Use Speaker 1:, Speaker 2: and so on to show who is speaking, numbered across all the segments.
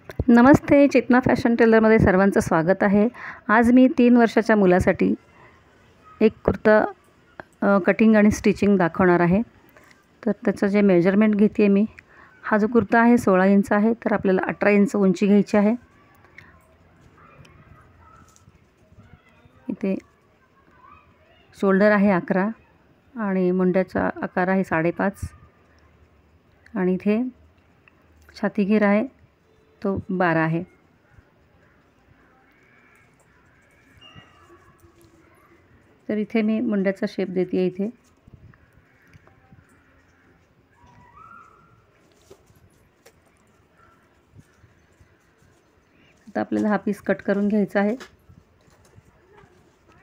Speaker 1: नमस्ते, चेतना fashion टेलरमध्ये सर्वांचं स्वागत आहे. आज मी 3 वर्षाच्या मुलासाठी एक कुर्ता कटिंग आणि स्टिचिंग दाखवणार आहे. तर त्याचं जे मेजरमेंट घेते आहे मी, हा जो कुर्ता आहे 16 इंच आहे, तर आपल्याला 18 इंच उंची घ्यायची आहे. इथे शोल्डर आहे 11 आणि मुंड्याचा आकार आहे 5.5 आणि इथे छाती घेर आहे तो 12 आहे. तर इथे मी मुंड्याचा शेप देते आहे. इथे आता आपल्याला हा पीस कट करून घ्यायचा आहे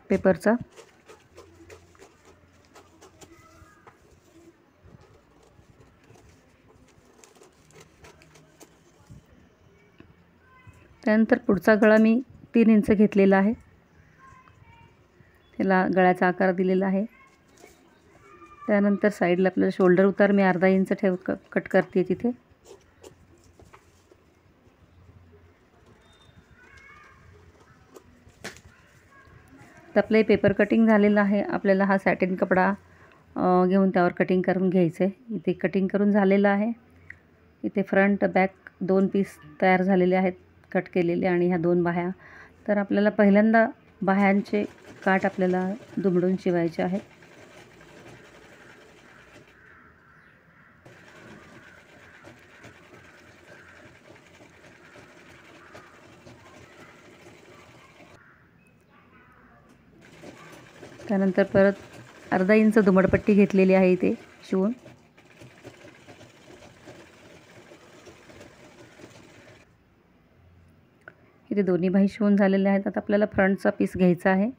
Speaker 1: पेपरचा. त्यानंतर पुढचा गळा मी 3 इंच घेतलेला आहे. त्याला गळ्याचा आकार दिलेला आहे. त्यानंतर साईडला आपल्याला शोल्डर उतार मी अर्धा इंच कट करते तिथे. तर आपले पेपर कटिंग झालेलं आहे. आपल्याला हा सॅटिन कपडा घेऊन त्यावर कटिंग करून घ्यायचं आहे. इथे कटिंग करून झालेलं आहे. इथे फ्रंट बॅक 2 पीस तयार झालेले आहेत कट केलेले आणि ह्या 2 बाह्या. तर आपल्याला पहिल्यांदा बाह्यांचे काठ आपल्याला दुमडून शिवायचे आहेत. त्यानंतर परत अर्धा इंच दुमडपट्टी घेतलेली आहे इथे शिवून. इथे दोन्ही बाही शिवून झालेले आहेत. आता आपल्याला फ्रंटचा पीस घ्यायचा आहे.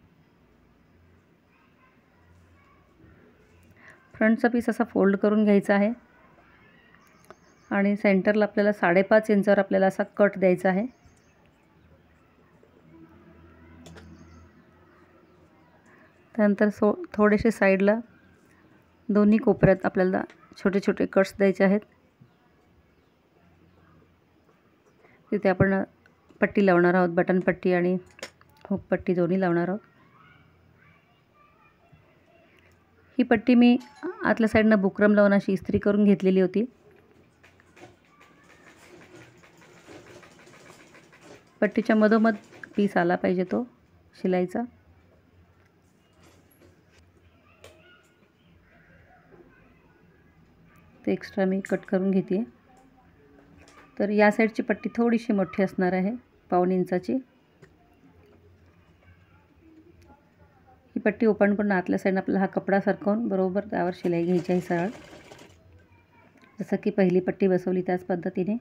Speaker 1: फ्रंटचा पीस असा फोल्ड करून घ्यायचा आहे आणि सेंटरला आपल्याला 5.5 इंचावर आपल्याला असा कट द्यायचा आहे. त्यानंतर थोडेसे साईडला दोन्ही कोपऱ्यात आपल्याला छोटे छोटे कट्स द्यायचे आहेत. तिथे आपण पट्टी लावणार आहोत, बटन पट्टी आणि हुक पट्टी दोन्ही लावणार आहोत. ही पट्टी मी आतल्या साईडनं बुकरम लावून अशी इस्त्री करून घेतलेली होती. पट्टीच्या मधोमध पीस आला पाहिजे तो शिलाईचा. ते एक्स्ट्रा मी कट करून घेते. तर या साईडची पट्टी थोडीशी मोठी असणार आहे, 1.5 इंचाची. ही पट्टी ओपन करून आतल्या साईडनं आपल्याला हा कपडा सरकवून बरोबर त्यावर शिलाई घ्यायची आहे सरळ, जसं की पहिली पट्टी बसवली त्याच पद्धतीने.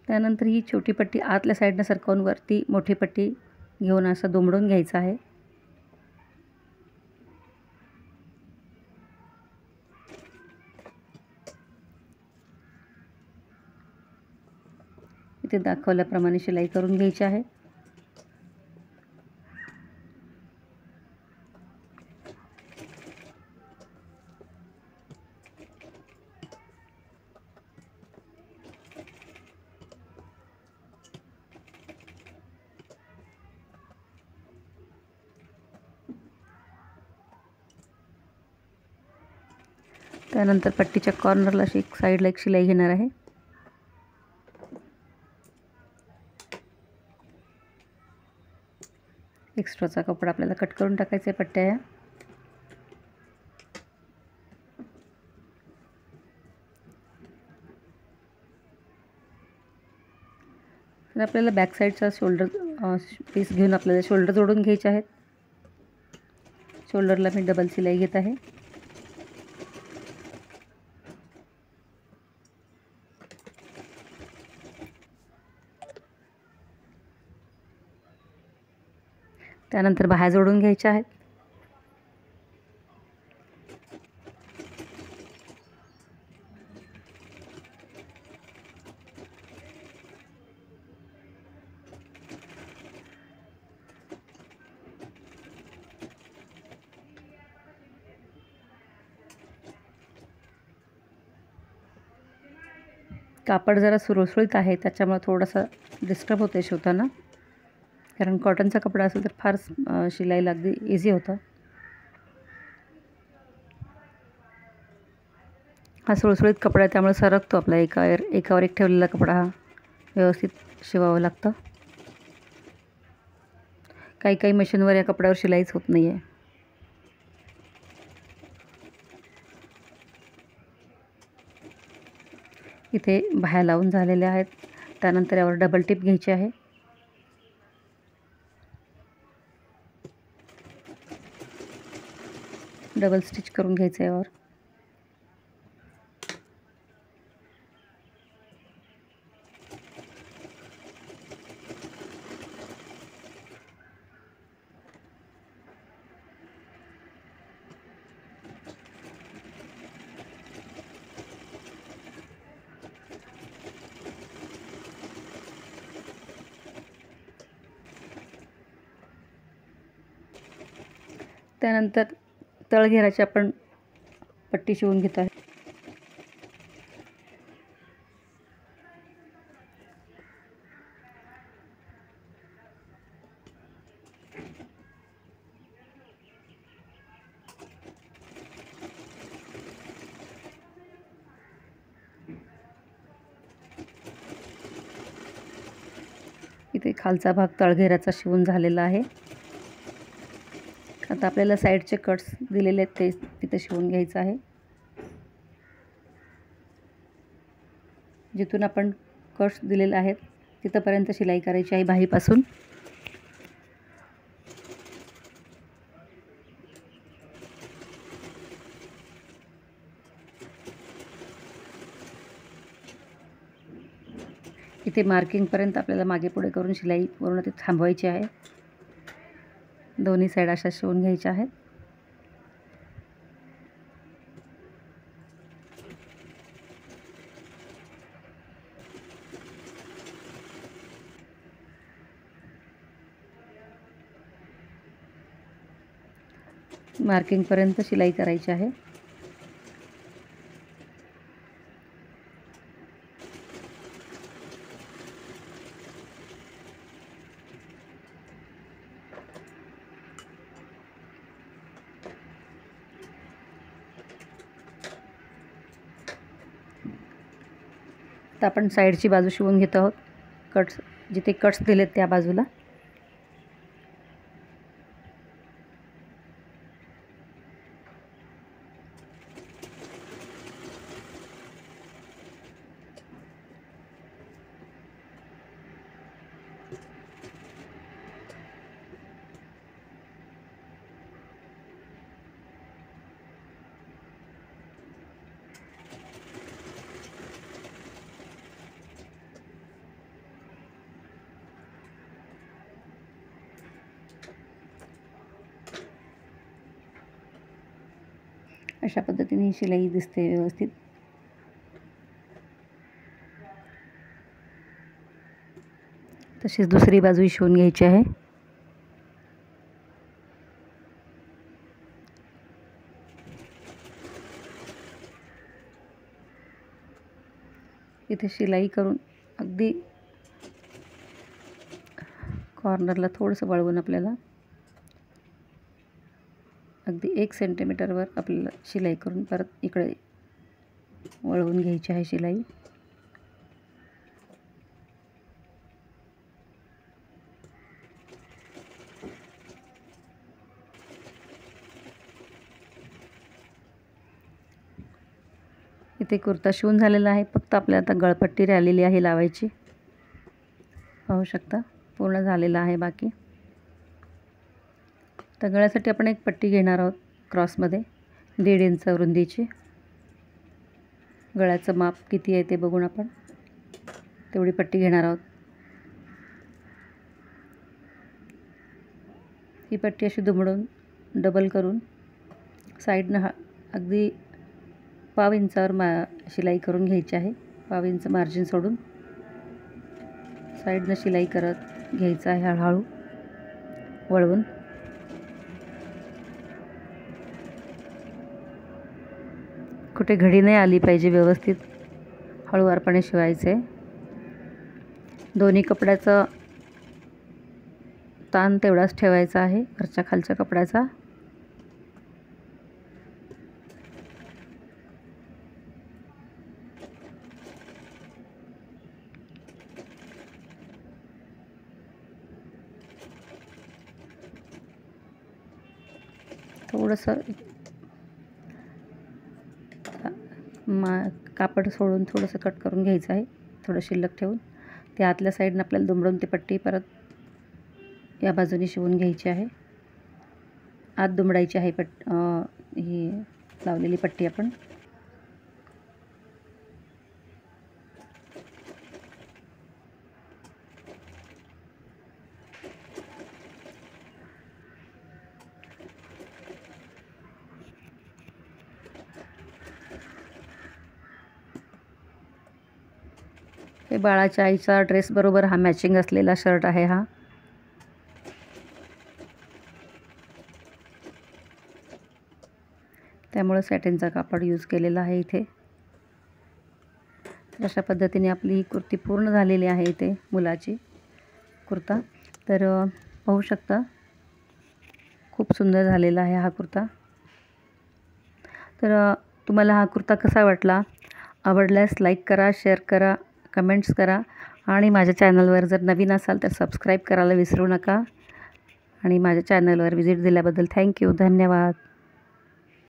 Speaker 1: त्यानंतर ही छोटी पट्टी आतल्या साईडनं सरकवून वरती मोठी पट्टी घेऊन असं दुमडून घ्यायचं आहे. इथे दाखवल्याप्रमाणे शिलाई करून घ्यायची आहे. त्यानंतर पट्टीच्या कॉर्नरला अशी एक साईडला एक शिलाई घेणार आहे. एक्स्ट्राचा कपडा आपल्याला कट करून टाकायचा आहे पट्ट्या या. तर आपल्याला बॅक साईडचा शोल्डर पीस घेऊन आपल्याला शोल्डर जोडून घ्यायचे आहेत. शोल्डरला मी डबल शिलाई घेत आहे. त्यानंतर बाह्या जोडून घ्यायच्या आहेत. कापड जरा सुरसुळीत आहे, त्याच्यामुळे थोडंसं डिस्टर्ब होतं आहे शिवताना. कारण कॉटनचा कपडा असेल तर फार शिलाईला अगदी इझी होतं. हा सुळसुळीत कपडा आहे, त्यामुळे सरकतो आपला एकावर एक ठेवलेला कपडा हा व्यवस्थित शिवावं लागतं. काही काही मशीनवर या कपड्यावर शिलाईच होत नाही आहे. इथे बाह्या लावून झालेल्या आहेत. त्यानंतर यावर डबल टिप घ्यायची आहे. डबल स्टिच करून घ्यायचं यावर. त्यानंतर तळघेराची आपण पट्टी शिवून घेत आहे. इथे खालचा भाग तळघेराचा शिवून झालेला आहे. आता आपल्याला साईडचे कट्स दिलेले आहेत ते तिथे शिवून घ्यायचं आहे. जिथून आपण कट्स दिलेले आहेत तिथपर्यंत शिलाई करायची आहे बाहीपासून. इथे मार्किंगपर्यंत आपल्याला मागे पुढे करून शिलाई पूर्ण ती थांबवायची आहे. दोन्ही साईड अशा शिवून घ्यायच्या आहेत. मार्किंगपर्यंत शिलाई करायची आहे. आता आपण साईडची बाजू शिवून घेत आहोत. कट्स जिथे कट्स दिलेत त्या बाजूला. अशा पद्धतीने शिलाई दिसते व्यवस्थित. तशीच दुसरी बाजूही शिवून घ्यायची आहे. इथे शिलाई करून अगदी कॉर्नरला थोडंसं वळवून आपल्याला अगदी 1 सेंटीमीटरवर आपल्याला शिलाई करून परत इकडे वळवून घ्यायची आहे शिलाई. इथे कुर्ता शिवून झालेला आहे. फक्त आपल्याला आता गळपट्टी राहिलेली आहे लावायची. पाहू शकता पूर्ण झालेला आहे बाकी. तर गळ्यासाठी आपण एक पट्टी घेणार आहोत क्रॉसमध्ये 1.5 इंच रुंदीची. गळ्याचं माप किती आहे ते बघून आपण तेवढी पट्टी घेणार आहोत. ही पट्टी अशी दुमडून डबल करून साईडनं अगदी 1/2 इंचावर शिलाई करून घ्यायची आहे. 1/2 इंच मार्जिन सोडून साईडनं शिलाई करत घ्यायचं आहे हळूहळू वळवून. कुठे घडी नाही आली पाहिजे, व्यवस्थित हळूवारपणे शिवायचे. दोन्ही कपड्याचं ताण तेवढाच ठेवायचा आहे, वरच्या खालच्या कपड्याचा. थोडंसं कापड सोडून थोडंसं कट करून घ्यायचं आहे, थोडं शिल्लक ठेवून. त्या आतल्या साईडनं आपल्याला दुमडून ती पट्टी परत या बाजूने शिवून घ्यायची आहे. आत दुमडायची आहे ही लावलेली पट्टी आपण. हे बाळाच्या आईचा ड्रेस बरोबर हा मॅचिंग असलेला शर्ट आहे हा. त्यामुळे सॅटिनचा कापड यूज केलेला आहे इथे. तर अशा पद्धतीने आपली ही कुर्ती पूर्ण झालेली आहे इथे, मुलाची कुर्ता. तर पाहू शकता खूप सुंदर झालेला आहे हा कुर्ता. तर तुम्हाला हा कुर्ता कसा वाटला? आवडल्यास लाईक करा, शेअर करा, कमेंट्स करा आणि माझ्या चॅनलवर जर नवीन असाल तर सबस्क्राईब करायला विसरू नका. आणि माझ्या चॅनलवर व्हिजिट दिल्याबद्दल थँक्यू, धन्यवाद.